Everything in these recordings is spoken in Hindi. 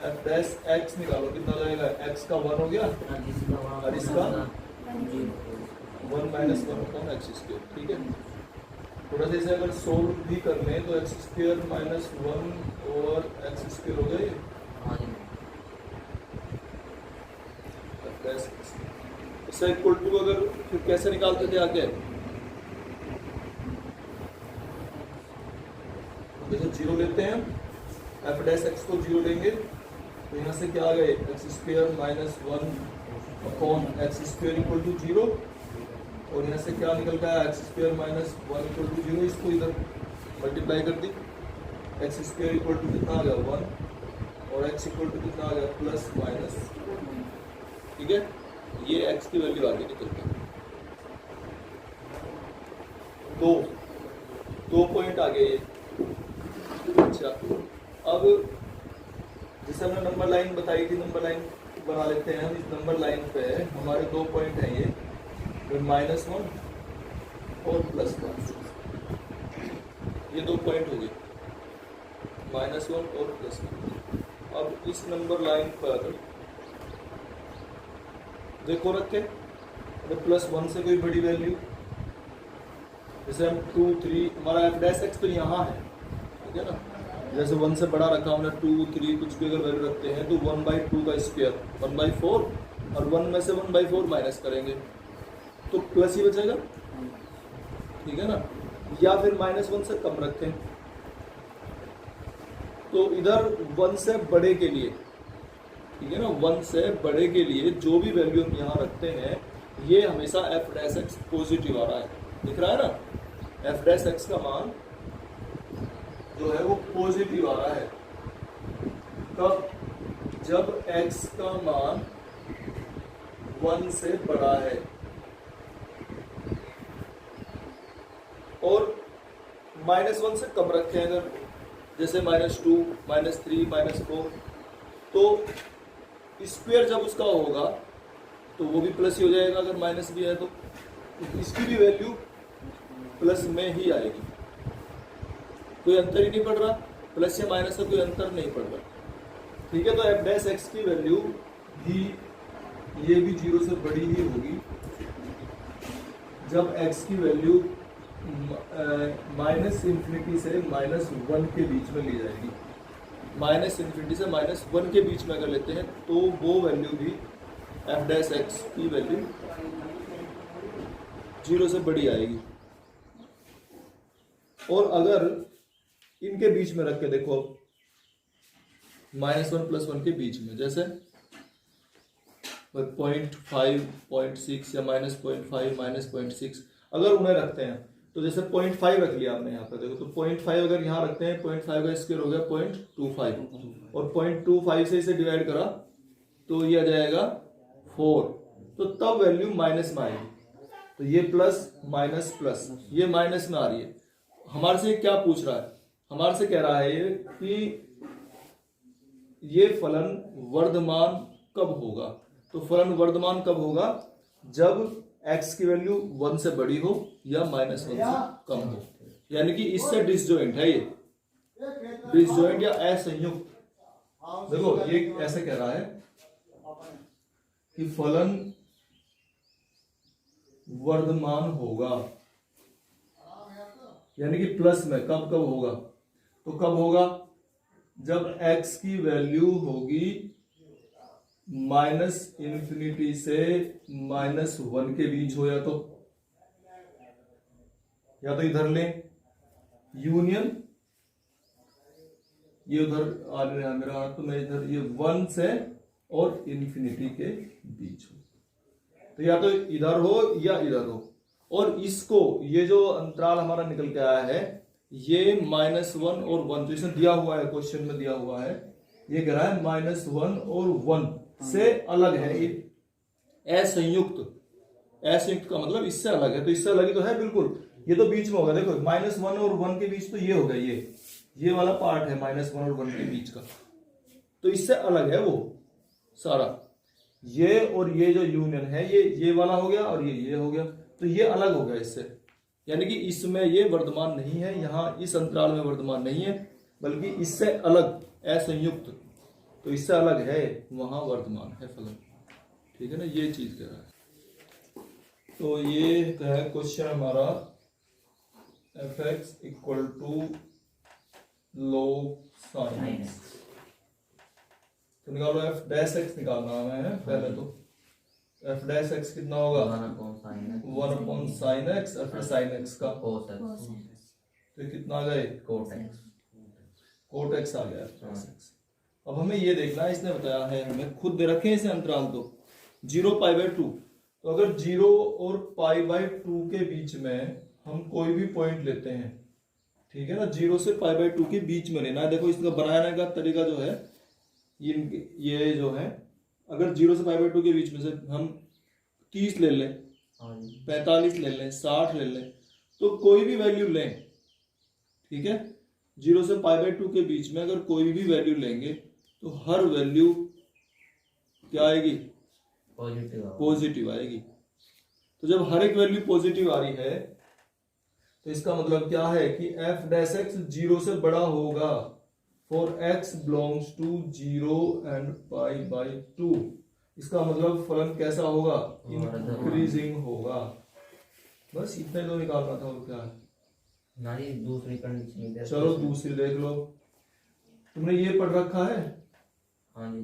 एफ डैश एक्स निकालो, कितना हो जाएगा, एक्स का 1 हो गया और इसका 1 माइनस 1 अपॉन एक्स स्क्वायर। ठीक है, थोड़ा सा इसे अगर सोल्व भी कर लें तो x square minus 1 over x square हो गया ये, इसका इक्वल टू अगर फिर कैसे निकालते थे आगे, जैसे 0 लेते हैं, एफ डैश एक्स को 0 लेंगे तो यहाँ से क्या आ गए, x square minus 1 upon x square equal to 0, और यहाँ से क्या निकल गया, x square minus 1 equal to 0, इसको इधर मल्टीप्लाई कर दी, एक्स स्क्वायर इक्वल टू कितना आ गया 1 और एक्स इक्वल टू कितना आ गया प्लस माइनस। ठीक है, ये एक्स की वैल्यू आगे निकल गई। दो पॉइंट आ गए ये। अच्छा, अब जैसे हमने नंबर लाइन बताई थी, नंबर लाइन बना लेते हैं हम। इस नंबर लाइन पे हमारे 2 पॉइंट हैं ये, -1 और +1, ये 2 पॉइंट हो गए, -1 और +1। अब इस नंबर लाइन पर देखो रखे, अगर +1 से कोई बड़ी वैल्यू, जैसे हम 2 3, हमारा एफ डैश एक्स तो यहाँ है, ठीक है ना, जैसे 1 से बड़ा रखा हमने, 2 3 कुछ भी अगर वैल्यू रखते हैं तो 1/2 का स्क्वायर 1/4, और 1 में से 1/4 माइनस करेंगे तो प्लस ही बचेगा। ठीक है ना, या फिर -1 से कम रखें तो इधर 1 से बड़े के लिए, ठीक है ना, 1 से बड़े के लिए जो भी वैल्यू हम यहाँ रखते हैं ये हमेशा एफ डैश एक्स पॉजिटिव आ रहा है, दिख रहा है ना, एफ डैश एक्स का मान जो है वो पॉजिटिव आ रहा है। तब जब x का मान 1 से बड़ा है और -1 से कम रखें, अगर जैसे -2 -3 -4, तो स्क्वायर जब उसका होगा तो वो भी प्लस ही हो जाएगा, अगर माइनस भी है तो इसकी भी वैल्यू प्लस में ही आएगी, कोई अंतर ही नहीं पड़ रहा, प्लस या माइनस से कोई अंतर नहीं पड़ रहा। ठीक है, तो एफ डैश एक्स की वैल्यू भी ये भी 0 से बड़ी ही होगी जब x की वैल्यू -∞ से -1 के बीच में ली जाएगी। -∞ से -1 के बीच में अगर लेते हैं तो वो वैल्यू भी एफ डैश एक्स की वैल्यू 0 से बड़ी आएगी। और अगर इनके बीच में रख के देखो, -1 +1 के बीच में, जैसे 0.5 0.6 या -0.5 -0.6 अगर उन्हें रखते हैं तो जैसे 0.5 रख लिया आपने यहाँ पर, देखो तो 0.5 अगर यहाँ रखते हैं, 0.5 का स्क्वायर हो गया 0.25, और 0.25 से इसे डिवाइड करा तो ये आ जाएगा 4, तो तब वैल्यू माइनस में आएगी। तो ये प्लस माइनस प्लस, ये माइनस में आ रही है। हमारे से क्या पूछ रहा है, हमारे से कह रहा है कि ये फलन वर्धमान कब होगा, तो फलन वर्धमान कब होगा, जब x की वैल्यू 1 से बड़ी हो या -1 से कम हो, यानी कि इससे डिसजॉइंट है ये, डिसजॉइंट या असंयुक्त। देखो ये ऐसे कह रहा है कि फलन वर्धमान होगा, यानी कि प्लस में कब कब होगा, तो कब होगा, जब x की वैल्यू होगी -∞ से -1 के बीच हो, या तो इधर लें यूनियन, ये उधर आ रहा है मेरा हाथ, तो मैं इधर ये 1 से और इन्फिनिटी के बीच हो, तो या तो इधर हो या इधर हो। और इसको, ये जो अंतराल हमारा निकल के आया है, ये -1 और 1, तो इसमें दिया हुआ है, क्वेश्चन में दिया हुआ है, ये कह रहा है -1 और 1 से अलग है, असंयुक्त। असंयुक्त का मतलब इससे अलग है, तो इससे अलग ही तो है बिल्कुल, ये तो बीच में होगा। देखो -1 और 1 के बीच तो ये होगा, ये वाला पार्ट है -1 और 1 के बीच का, तो इससे अलग है वो सारा। ये और ये जो यूनियन है, ये वाला हो गया और ये हो गया, तो ये अलग हो गया इससे, यानी कि इसमें ये वर्धमान नहीं है, यहाँ इस अंतराल में वर्धमान नहीं है, बल्कि इससे अलग असंयुक्त। तो इससे अलग है, वहां वर्तमान है फलन। ठीक है ना, ये चीज कह रहा है। तो ये है क्वेश्चन हमारा f x equal to log sin x। तो निकालो एफ डैश एक्स निकालना है पहले। तो एफ डैश एक्स कितना होगा 1 अपॉन साइन एक्स और फिर साइन एक्स का cos x। तो कितना आ गए cot x। कोट एक्स आ गया एफ डैश एक्स। अब हमें ये देखना है, इसने बताया है हमें, खुद दे रखे हैं इसे अंतराल तो 0 π/2। तो अगर 0 और π/2 के बीच में हम कोई भी पॉइंट लेते हैं, ठीक है ना, 0 से π/2 के बीच में लेना है। देखो इसका बनाने का तरीका जो है, ये जो है, अगर 0 से π/2 के बीच में से हम 30 ले लें, 45 ले लें, 60 ले लें, तो कोई भी वैल्यू लें, ठीक है, 0 से π/2 के बीच में अगर कोई भी वैल्यू लेंगे तो हर वैल्यू क्या आएगी पॉजिटिव आएगी। तो जब हर एक वैल्यू पॉजिटिव आ रही है तो इसका मतलब क्या है कि एफ डैश एक्स 0 से बड़ा होगा for x belongs to 0 and π/2। इसका मतलब फलन कैसा होगा इंक्रीजिंग होगा। बस इतने तो निकालना था, और क्या है। दूसरी कंडीशन चलो दूसरी देख लो, तुमने ये पढ़ रखा है? हाँ जी।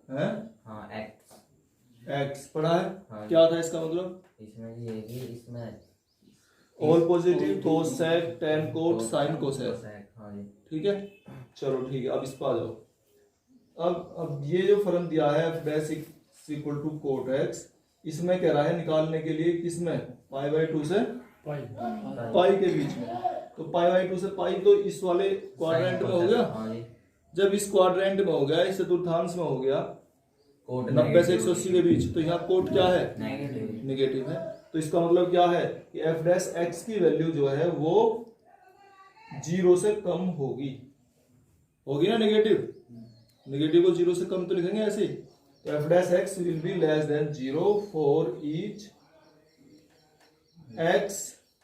हैं? हाँ एक्स पढ़ा है। हाँ, क्या था इसका मतलब? इसमें ये है कि इसमें all positive cos sec tan cot sin cosec। हाँ जी। ठीक है, चलो ठीक है, अब इस पर आ जाओ। अब ये जो फलन दिया है f dash equal to cot x, इसमें कह रहा है निकालने के लिए किसमें π/2 से पाई के बीच में। तो π/2 से पाई तो इस वाले क्वाड्रेंट में हो गया। जब इस क्वाड्रेंट में हो गया, इस चतुर्थांश में हो गया 90 से 180 के बीच, तो यहाँ कोट क्या है नेगेटिव है। तो इसका मतलब क्या है कि एफ डैश एक्स की वैल्यू जो है वो 0 से कम होगी ना। नेगेटिव को 0 से कम तो लिखेंगे ऐसे ही। तो f dash x will be less than 0 for each x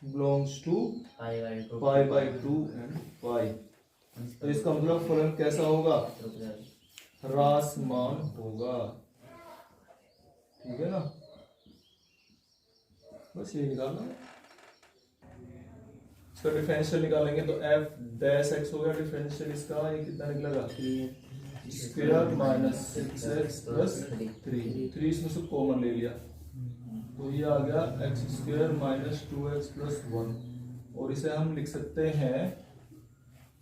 belongs to π/2 and pi. तो इसका मतलब फलन कैसा होगा ह्रासमान होगा। ठीक है ना, बस ये निकालना है। इसका डिफरेंशियल निकालेंगे तो एफ डैश एक्स हो गया डिफरेंशियल इसका, ये कितना निकलेगा स्क्वायर माइनस 6x प्लस 3 इसमें से कॉमन ले लिया, तो ये आ गया x square minus 2x plus 1। और इसे हम लिख सकते हैं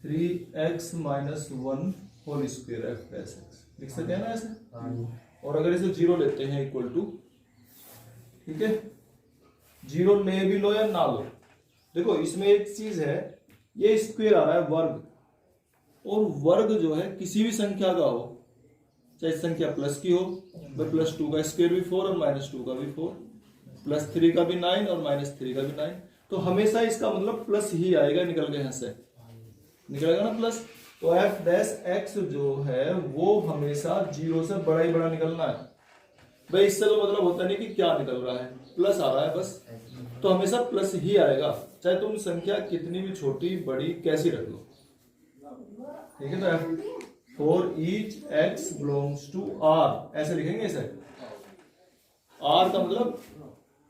3x minus 1 whole square f dash x, लिख सकते हैं ना ऐसे। और अगर इसे 0 लेते हैं इक्वल टू, ठीक है, 0 ले भी लो या ना लो, देखो इसमें एक चीज है, ये स्क्वायर आ रहा है वर्ग, और वर्ग जो है किसी भी संख्या का हो, चाहे संख्या प्लस की हो, +2 का स्क्वायर भी 4 और -2 का भी 4, +3 का भी 9 और -3 का भी 9, तो हमेशा इसका मतलब प्लस ही आएगा, निकल गए यहाँ से निकलेगा ना प्लस। तो एफ डैश एक्स जो है वो हमेशा 0 से बड़ा ही बड़ा निकलना है भाई। इससे तो मतलब होता नहीं कि क्या निकल रहा है, प्लस आ रहा है बस, तो हमेशा प्लस ही आएगा, चाहे तुम संख्या कितनी भी छोटी बड़ी कैसी रख लो। ठीक है, तो for each x belongs to R ऐसे लिखेंगे इसे। आर का मतलब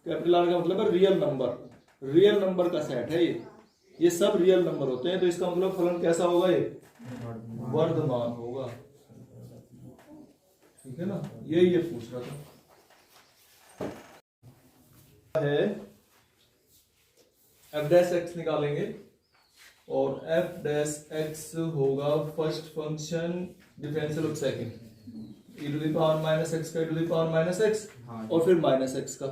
कैपिटल आर का मतलब है रियल नंबर का सेट है ये सब रियल नंबर होते हैं। तो इसका मतलब फलन कैसा होगा, ये वर्धमान होगा। ठीक है ना, ये पूछ रहा था है। एफ डैश एक्स निकालेंगे और एफ डैश एक्स होगा first function differential of second, e⁻x का e⁻x और फिर -x का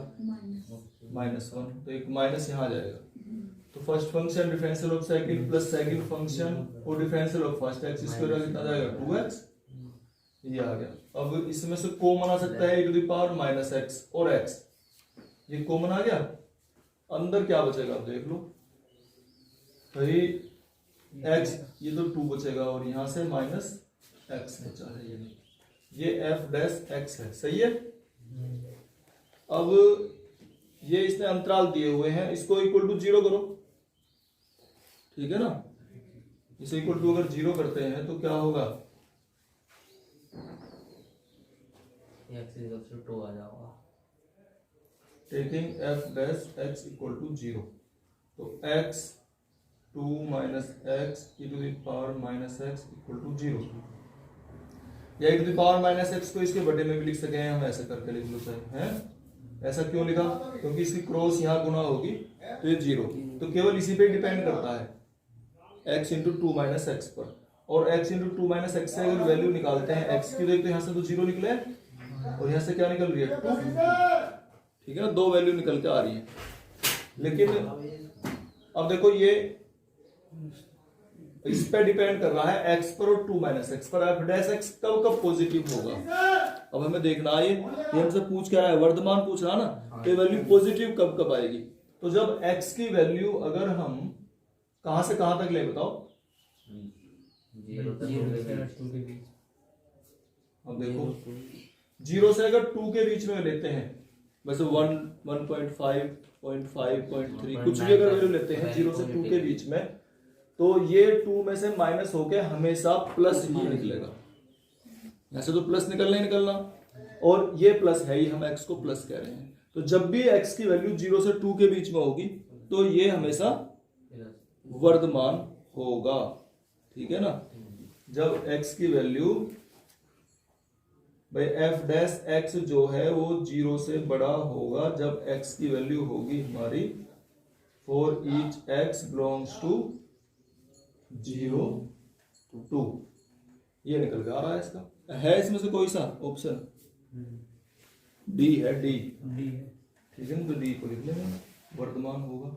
-1, तो एक माइनस यहाँ जाएगा। तो first function differential of second plus second function और differential of first x square कितना जाएगा 2x, ये आ गया। अब इसमें से कॉमन आ सकता है e⁻x और x, ये कॉमन आ गया। अंदर क्या बचेगा आप देख लो भाई, x ये तो 2 बचेगा और यहां से -x बचा है, ये एफ डैश एक्स है, सही है। अब ये इसने अंतराल दिए हुए हैं, इसको इक्वल टू 0 करो, ठीक है ना। इसे इक्वल टू अगर 0 करते हैं तो क्या होगा x इक्वल टू 2 आ जाएगा। Taking f dash x equal to 0, तो x 2 minus x e to the power minus x equal to 0, या e to the power minus x को इसके बटे में भी लिख सके हैं हम, ऐसा करके लिख लो चाहे हैं। ऐसा क्यों लिखा? क्योंकि इसकी क्रॉस यहाँ गुना होगी तो ये 0, तो केवल इसी पे डिपेंड करता है x इंटू 2 माइनस एक्स पर, और x इंटू 2 माइनस एक्स से अगर वैल्यू निकालते हैं x की, तो एक तो यहाँ से तो 0 निकले और यहाँ से क्या निकल रही है 2, ठीक है ना, 2 वैल्यू निकल के आ रही है। लेकिन अब देखो ये इस पे डिपेंड कर रहा है x पर और 2 माइनस एक्स पर। f डैश x कब कब पॉजिटिव होगा, अब हमें देखना है। ये हमसे पूछ क्या रहा है, वर्तमान पूछ रहा ना, तो वैल्यू पॉजिटिव कब कब आएगी। तो जब x की वैल्यू अगर हम कहां से कहां तक ले, बताओ। 0 से 2 के बीच। अब देखो 0 से अगर 2 के बीच में लेते हैं, वैसे 1, 1.5, 0.5, 0.3 कुछ भी अगर वैल्यू लेते हैं 0 से 2 के बीच में, तो ये 2 में से माइनस होके हमेशा प्लस ही निकलेगा। ऐसे तो प्लस निकलना ही निकलना, और ये प्लस है ही, हम x को प्लस कह रहे हैं। तो जब भी x की वैल्यू 0 से 2 के बीच में होगी तो ये हमेशा वर्धमान होगा, ठीक है ना। जब x की वैल्यू भाई f डैश x जो है वो 0 से बड़ा होगा, जब x की वैल्यू होगी हमारी for each x belongs to 0 to 2, ये निकल के आ रहा है इसका। है इसमें से कोई सा ऑप्शन? डी है, डी, ठीक है ना, तो डी को लिख लेंगे, वर्तमान होगा।